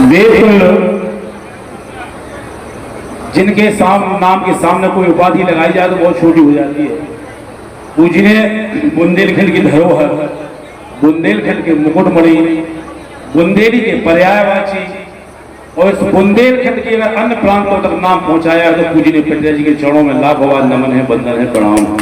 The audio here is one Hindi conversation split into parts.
बिल्कुल जिनके नाम के सामने कोई उपाधि लगाई जाए तो बहुत छोटी हो जाती है। पूजनीय बुंदेलखंड की धरोहर, बुंदेलखंड के मुकुटमणि, बुंदेली के पर्यायवाची और इस बुंदेलखंड के अगर अन्य प्रांतों तक नाम पहुंचाया है तो पूजनीय पटेरिया जी के चरणों में लाखों बार नमन है, बंदन है, प्रणाम है।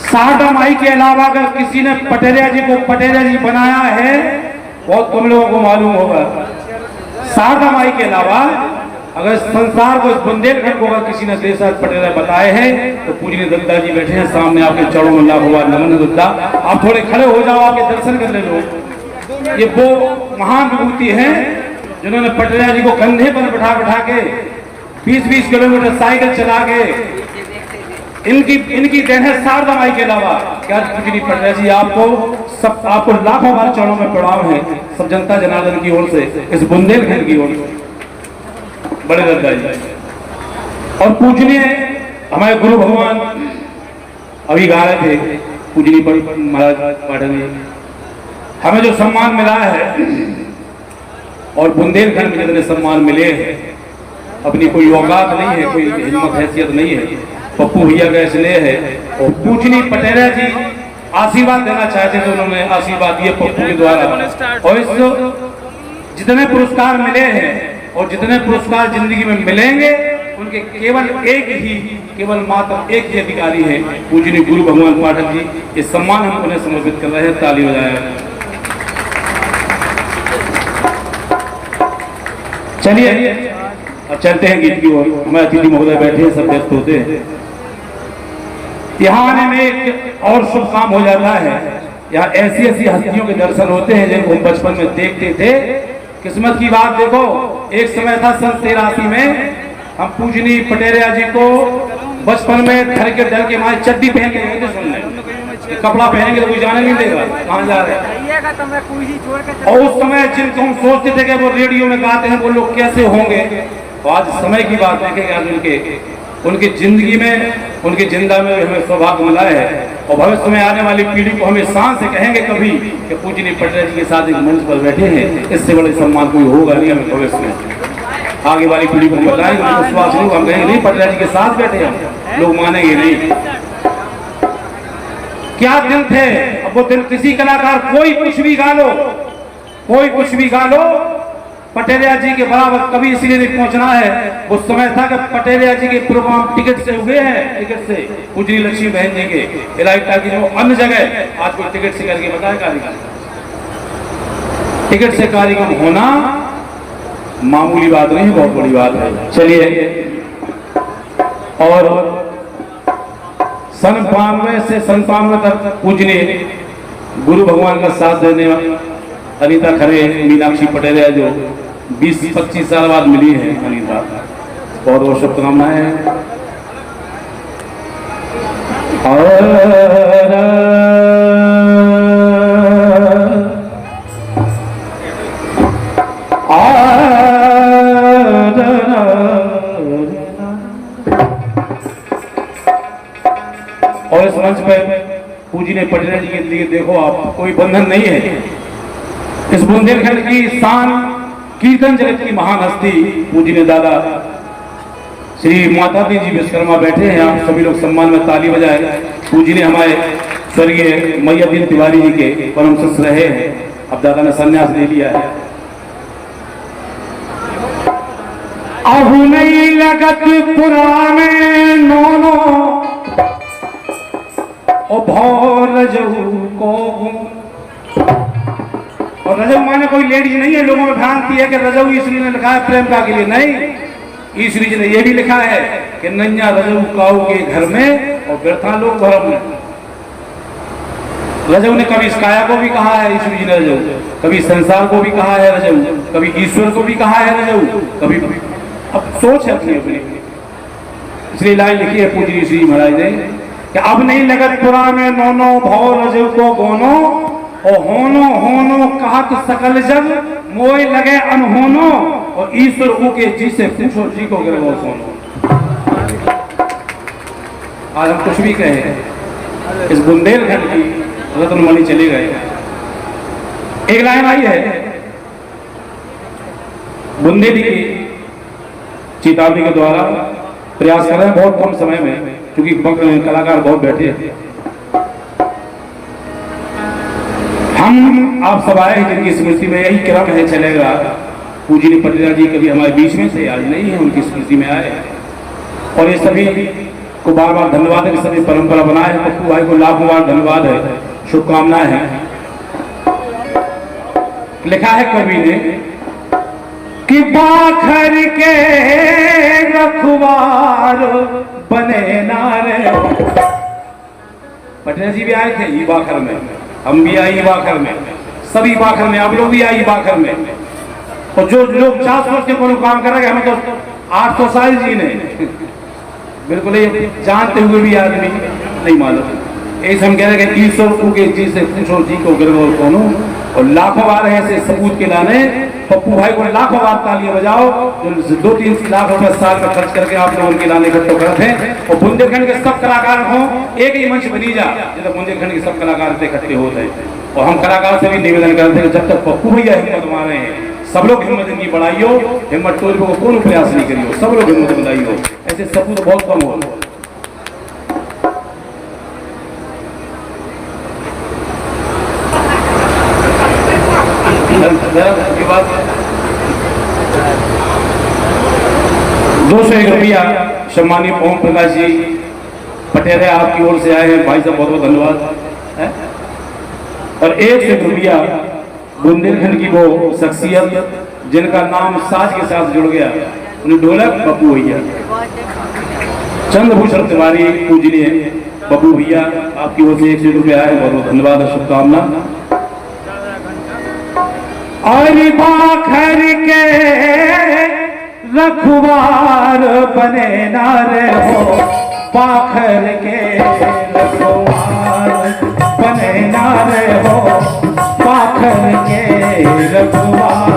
शारदा माई के अलावा अगर किसी ने पटेरिया जी को पटेरिया जी बनाया है, बहुत कम लोगों को मालूम होगा। शारदा माई के अलावा अगर संसार को, इस बुंदेलखंड को अगर किसी ने देशराज पटेरिया बताए हैं तो पूजनीय दत्ता जी बैठे हैं सामने, आपके चरणों में लाखों बार नमन है। दत्ता आप थोड़े खड़े हो जाओ, आपके दर्शन कर ले लो। ये वो महान विभूति है जिन्होंने पटेरिया जी को कंधे पर बैठा के 20-20 किलोमीटर साइकिल चला के, इनकी देन है शारदा माई के अलावा। क्या पूजनीय पटेरिया जी आपको लाखों बार चरणों में प्रणाम है, सब जनता जनार्दन की ओर से, इस बुंदेलखंड की ओर से। बड़े दत्ता जी और पूजनीय हमारे गुरु भगवान अभी गा रहे थे, पूजनीय महाराज पाठक जी, हमें जो सम्मान मिला है और बुंदेलखंड में जितने सम्मान मिले हैं, अपनी कोई औकात नहीं है, कोई हिम्मत हैसियत नहीं है, पप्पू भैया का इसलिए है। और पूजनीय पटेरिया जी आशीर्वाद देना चाहते थे, उन्होंने आशीर्वाद दिए पप्पू के द्वारा। और इस जितने पुरस्कार मिले हैं और जितने पुरस्कार जिंदगी में मिलेंगे, उनके केवल मात्र एक ही अधिकारी है, पूजनीय गुरु भगवान पाठक जी। ये सम्मान हम उन्हें समर्पित कर रहे हैं, ताली बजाएं। चलिए अब चलते हैं गीत की ओर। हमारे अतिथि महोदय बैठे हैं, सब व्यस्त होते हैं। यहाँ आने में एक और शुभ काम हो जाता है। यहाँ ऐसी हस्तियों के दर्शन होते हैं जिनको हम बचपन में देखते थे। किस्मत की बात देखो, एक समय था सन 83 में हम पूजनीय पटेरिया जी को बचपन में घर के डर के मारे चड्डी पहन के गए थे सुनने। कपड़ा पहनेंगे तो कोई जाने नहीं देगा कहाँ जा रहे हैं। और उस समय जिनको हम सोचते थे कि वो रेडियो में गाते हैं वो लोग कैसे होंगे, तो आज समय की बात देखेंगे आज उनकी जिंदगी में, उनकी जिंदा में हमें सौभाग्य मिला है। और भविष्य में आने वाली पीढ़ी को हमें शान से कहेंगे कभी कि पूजनीय पटेरिया जी के साथ एक मंच पर बैठे हैं, इससे बड़े सम्मान कोई होगा नहीं हमें भविष्य में। आगे वाली पीढ़ी को बताएंगे, विश्वास नहीं, हम कहेंगे नहीं पटेरिया जी के साथ बैठे हैं, लोग मानेंगे नहीं। क्या दिन थे, अब वो दिन किसी कलाकार कोई कुछ भी गा लो, कोई कुछ भी गा लो, पटेरिया जी के बराबर कभी इसलिए नहीं पहुंचना है। वो समय था कि पटेरिया जी के प्रोग्राम टिकट से हुए हैं, टिकट से पूजनीय लक्ष्मी बहन जी के इलाज, ताकि जो अन्य जगह आज कोई टिकट से करके बताए कार्यक्रम, टिकट से कार्यक्रम होना मामूली बात नहीं, बहुत बड़ी बात है। चलिए, और सन 92 से सन 95 तक पूजनीय गुरु भगवान का साथ देने अनीता खरे, मीनाक्षी पटेरिया जो 20-25 साल बाद मिली है अनीता, बहुत बहुत शुभकामनाएं। और इस मंच पे पूजनीय पटेरिया जी के लिए देखो आप, कोई बंधन नहीं है। इस बुंदेलखंड की शान, कीर्तन जगत की महान हस्ती पूजनीय दादा श्री माताजी जी विश्वकर्मा बैठे हैं। आप सभी लोग सम्मान में ताली बजाए। पूजनीय हमारे स्वर्गीय मैयादीन तिवारी जी के परम शिष्य रहे हैं, अब दादा ने संन्यास ले लिया है। अब नहीं लगत पुराने नोनो और भौर जहू को, और रजऊ माने कोई लेडीज नहीं है। लोगों में भ्रांति है कि रजऊ ईश्वरी ने लिखा है प्रेम का के लिए, नहीं, ईश्वरी जी ने यह भी लिखा है कि नैया रजऊ काऊ के घर में और व्यर्था लोग भरम में। रजऊ ने कभी काया को भी कहा है ईश्वरी जी ने रजऊ, कभी संसार को भी कहा है रजऊ, कभी ईश्वर को भी कहा है रजऊ, कभी अब सोच है अपनी अपनी। इसलिए लाइन लिखी है पूजनीय श्री महाराज ने कि अब नहीं लगत पुराने नोनो भौ रजऊ को गोनो, और होनो होनो कहत सकल जग मोय लगे अनहोनो, और ईश्वर ऊके जी से पूछो जी को गिरवो सोनो। आज हम कुछ भी कहें, इस बुंदेलखंड की रत्नमणि चले गए। एक लाइन आई है बुंदेली की चेतावनी के द्वारा प्रयास कर रहे हैं बहुत कम समय में, क्योंकि कलाकार बहुत बैठे हैं। हम आप सब आए जिनकी स्मृति में यही क्रम है चलेगा। पूजनीय पटेल जी कभी हमारे बीच में से आज नहीं है, उनकी स्मृति में आए और ये सभी को बार बार धन्यवाद है कि सभी परंपरा बनाए। पप्पू भाई को लाखों बार धन्यवाद है, शुभकामनाएं हैं। लिखा है कवि ने कि बाखर के रखवार बने नारे। पटेल जी भी आए थे ई बाखर में, हम भी आई बाखर में, सभी बाखर में, आप लोग भी आई बाखर में। और जो लोग 400 वर्ष के कोनो काम कर रहे हैं, हमें तो 800 साल जीने बिल्कुल ये जानते हुए भी आदमी नहीं मालूम। ऐसे हम कह रहे हैं 300 के जी से पूछो जी को गिरवो कौनो, और लाखों बार ऐसे सबूत के लाने। पप्पू भाई को लाखों बार तालियां बजाओ, जो 2-3 लाख रुपए साल में खर्च करके आप लोग उनके लाने इकट्ठे करते हैं। और बुंदेलखंड के सब कलाकार हों, एक ही मंच बनी जा जब बुंदेलखंड के सब कलाकार इकट्ठे होते हैं। और हम कलाकार से भी निवेदन करते हैं, जब तक पप्पू भैया हिम्मत मारे हैं, सब लोग हिम्मत इनकी बढ़ाइयो, हिम्मत तोड़ने को कोई प्रयास नहीं करियो, सब लोग हिम्मत बढ़ाइयो। ऐसे सबूत बहुत कम हो। ₹201 सम्मानित ओम प्रकाश जी पटेल आपकी ओर से आए हैं, भाई साहब बहुत बहुत धन्यवाद है। और ₹101 बुंदेलखंड की वो शख्सियत जिनका नाम साज के साथ जुड़ गया, उन्हें ढोलक पप्पू भैया, चंद्रभूषण तिवारी पूजनीय पप्पू भैया आपकी ओर से ₹101 आए, बहुत बहुत धन्यवाद और शुभकामना। और बाखर के रखवार बने नारे हो, बाखर के रखवार बने नारे हो, बाखर के रखवार।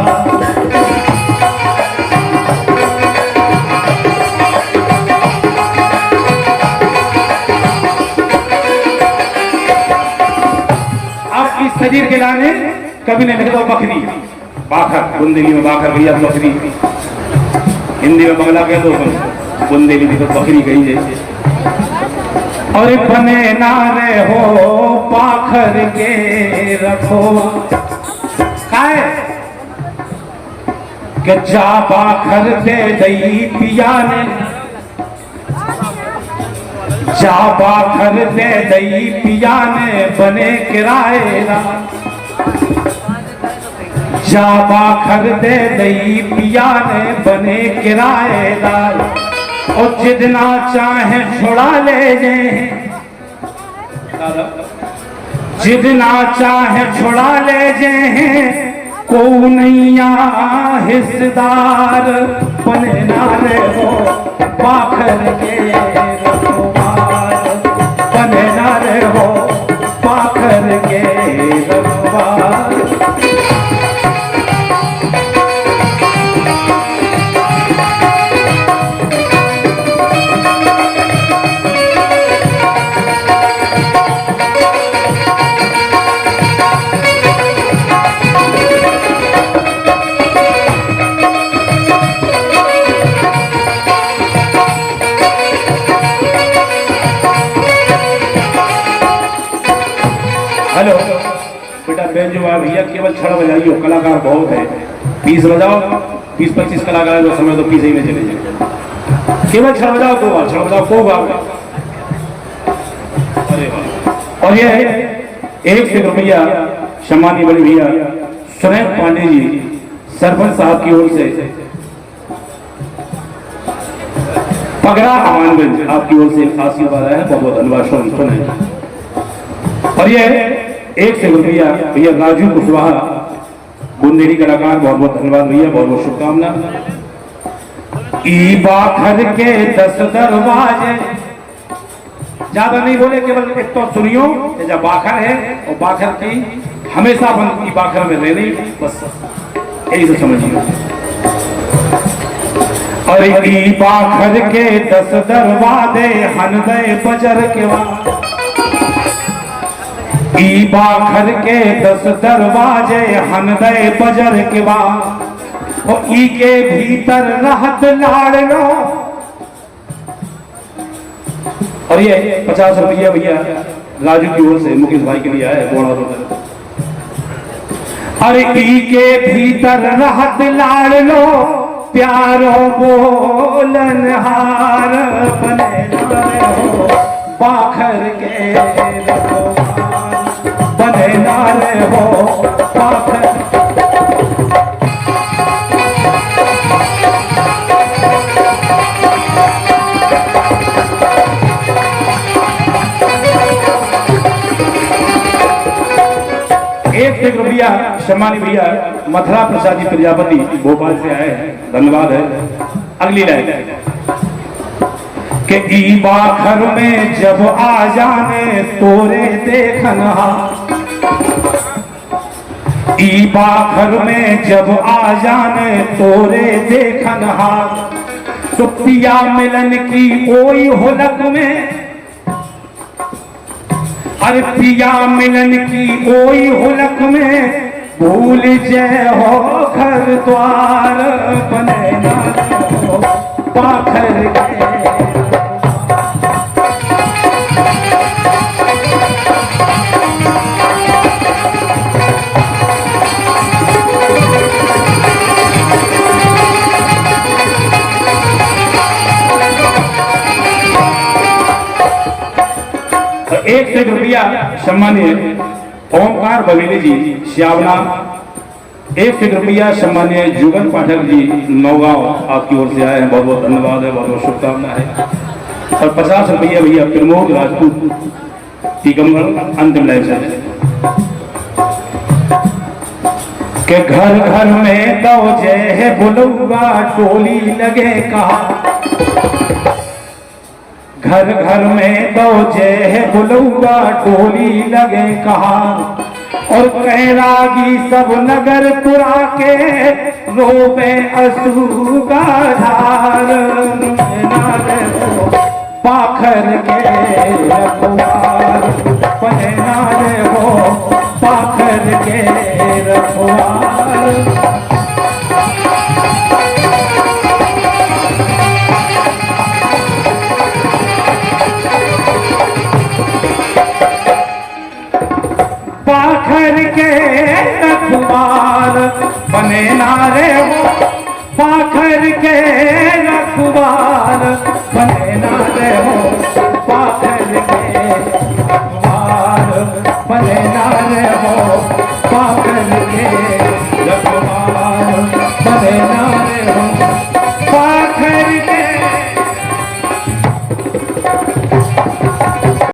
अब इस शरीर के लाने कभी ने लिखा बकरी, बाखर बुंदेली में बाखर भैया बकरी, हिंदी में बंगला कह दो, बुंदेली में तो बकरी कही है। और बने नारे हो बाखर के रखो काहे कि जा बाखर दे दई पिया ने, जा बाखर दे दई पिया ने बने किराएदार, जा बाखर दे दई पिया ने बने किराएदार। और जितना चाहे छुड़ा ले जे, जितना चाहे छुड़ा ले जे, को नैया हिस्सेदार बने नारे हो बाखर के रखवार, बने नारे हो बाखर के रखवार। हेलो बेटा बेंजो भैया, केवल छड़ बजाइयो, कलाकार बहुत है, 20 बजाओ, 20-25 कलाकार जो समय तो 20 ही में चले जाए। केवल छड़ बजाओ, 2 बार छड़ बजाओ, खूब गाओ। और ये ₹101 सम्मानीय बड़े भैया सुरेश पांडे जी सरपंच साहब की ओर से पगड़ा हमानगंज आपकी ओर से आशीर्वाद आया है, बहुत बहुत धन्यवाद सुने। और ये ₹101 भैया राजू कुशवाहा बुंदेली कलाकार, बहुत बहुत धन्यवाद भैया, बहुत बहुत शुभकामना। ई बाखर के 10 दरवाजे, ज्यादा नहीं बोले, केवल एक तो सुनियो, जब बाखर है और बाखर की हमेशा बंद की बाखर में रहनी, बस यही से समझिए। और ई बाखर के 10 दरवाजे हनदे बजर के बाद, ई बाखर के 10 दरवाजे हनदे बजर के बाद, वो ई के भीतर रहत लाड़ लो। और ये 50 रुपया भैया राजू की ओर से मुकेश भाई के लिए आया है। अरे ई के भीतर रहत लाड़ लो, प्यारो बोलन हार बने हो, पाखर के बने नारे हो पाखर। एक रुपया सम्मानी भैया मथुरा प्रसाद जी प्रजापति भोपाल से आए हैं, धन्यवाद है। अगली लाइन के ई बाखर में जब आ जाने तोरे देखना, ई बाखर में जब आ जाने तोरे देखना, तो पिया मिलन की ओई होलक में, अरे पिया मिलन की ओई होलक में, भूल जय हो घर द्वार बने ना हो पाखर के। एक रुपया सम्मानीय ओमकार बघेली जी श्यावना। एक रुपया सम्मानीय जुगन पाठक जी नौगांव आपकी ओर से आए हैं, बहुत बहुत धन्यवाद है, बहुत बहुत शुभकामनाएं है। और 50 रुपया भैया प्रमोद राजपूत टीकमगढ़ अंतिम लाइन से के घर घर में दो जय है बुलुआ टोली लगे कहा, घर घर में दो जय है बुलुआ टोली लगे कहा, और कैरागी सब नगर पुरा के रोबे अश्रु का धार पाखर के रखवार पहना हो पाखर के रखवार। पाखर के रखवार बने नारे हो, पाखर के रखवार बने नारे हो